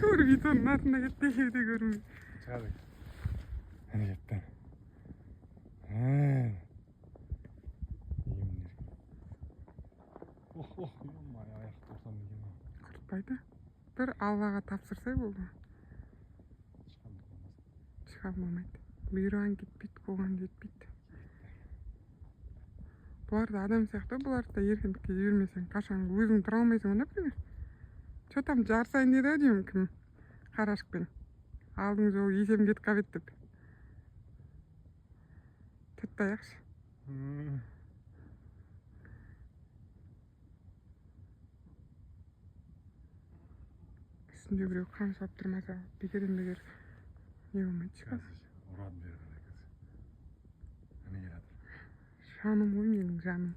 Tuur bidonun altına gitti evde görmüyor. Çıkardık. Hadi gitti. İyiyimdir. Oh yolma ya ayak tursam diyeyim ha. Kurtbaydı. Bir Allah'a tapsırsay oldu. Çıkarmamaydı. Buyuran gitpeydi, koğan jetpeydi. Bularda adam сияқты bularda еркіндікке жібермесең қашан өзің тұра алмайсың ғой, например. Че там жарысайын деді ау деймін кім? Қарашықпен. Алдың жол есем кетіп қалып еді деп. Тұтпай-ақшы. Үстінде біреу қамшылап тұрмаса бекерден бекер не болмайды шығар. Ұрады беріп кыз. Әне келатыр. Жаным ғой менің жаным.